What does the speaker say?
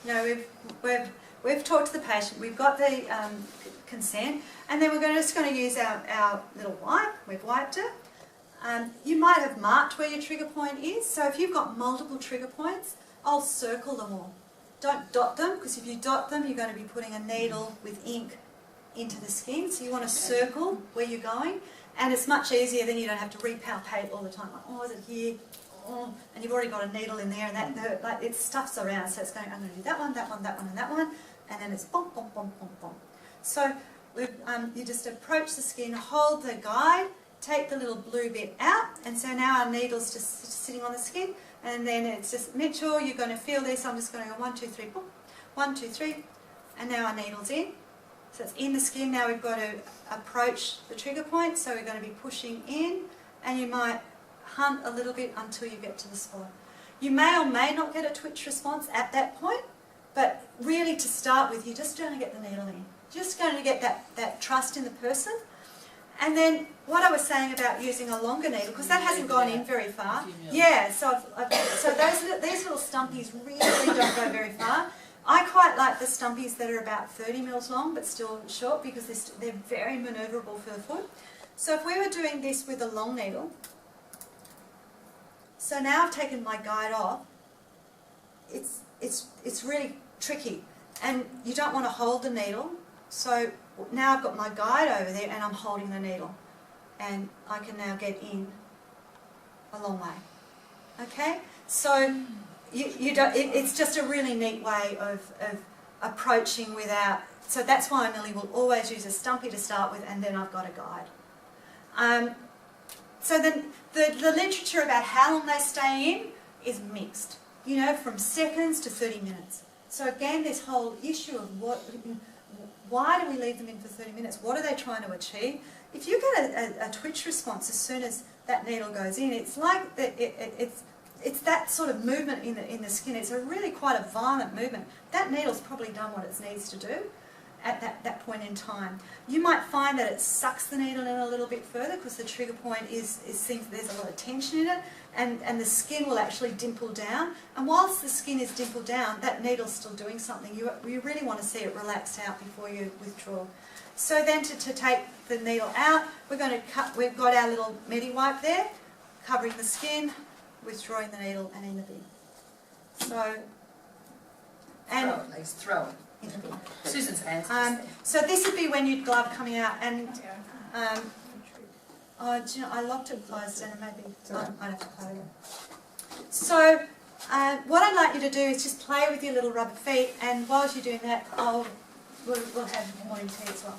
You know, we've talked to the patient, we've got the consent, and then we're just going to use our little wipe. We've wiped it. You might have marked where your trigger point is, so if you've got multiple trigger points, I'll circle them all. Don't dot them, because if you dot them, you're going to be putting a needle with ink into the skin, so you want to circle where you're going, and it's much easier, then you don't have to repalpate all the time, like, oh, is it here? Oh, and you've already got a needle in there, and that like it stuffs around, so it's going, I'm going to do that one, that one, that one, and that one, and then it's bump, bump, bump, bump, bump. So you just approach the skin, hold the guide, take the little blue bit out, and so now our needle's just sitting on the skin, and then it's just, make sure you're going to feel this. I'm just going to go 1, 2, 3, boom, 1, 2, 3, and now our needle's in. So it's in the skin. Now we've got to approach the trigger point, so we're going to be pushing in, and you might hunt a little bit until you get to the spot. You may or may not get a twitch response at that point, but really to start with, you're just going to get the needle in. Just going to get that trust in the person. And then what I was saying about using a longer needle, because that hasn't gone in very far. Yeah, so these little stumpies really don't go very far. I quite like the stumpies that are about 30 mils long but still short, because they're very manoeuvrable for the foot. So if we were doing this with a long needle, so now I've taken my guide off, it's really tricky, and you don't want to hold the needle. So now I've got my guide over there and I'm holding the needle, and I can now get in a long way. Okay, so you don't. It's just a really neat way of approaching without. So that's why I nearly will always use a stumpy to start with, and then I've got a guide. So then the literature about how long they stay in is mixed. You know, from seconds to 30 minutes. So again, this whole issue of why do we leave them in for 30 minutes? What are they trying to achieve? If you get a twitch response as soon as that needle goes in, it's like it's that sort of movement in the skin. It's a really quite a violent movement. That needle's probably done what it needs to do at that point in time. You might find that it sucks the needle in a little bit further, because the trigger point seems there's a lot of tension in it, and the skin will actually dimple down. And whilst the skin is dimpled down, that needle's still doing something. You really want to see it relaxed out before you withdraw. So then to take the needle out, we're going to cut. We've got our little medi wipe there, covering the skin, withdrawing the needle, and in the bin. So throw it. Susan's hands. So this would be when you'd glove coming out, and do you know, I locked it closed, and maybe I'd have to close it. So what I'd like you to do is just play with your little rubber feet, and whilst you're doing that, we'll have morning tea as well.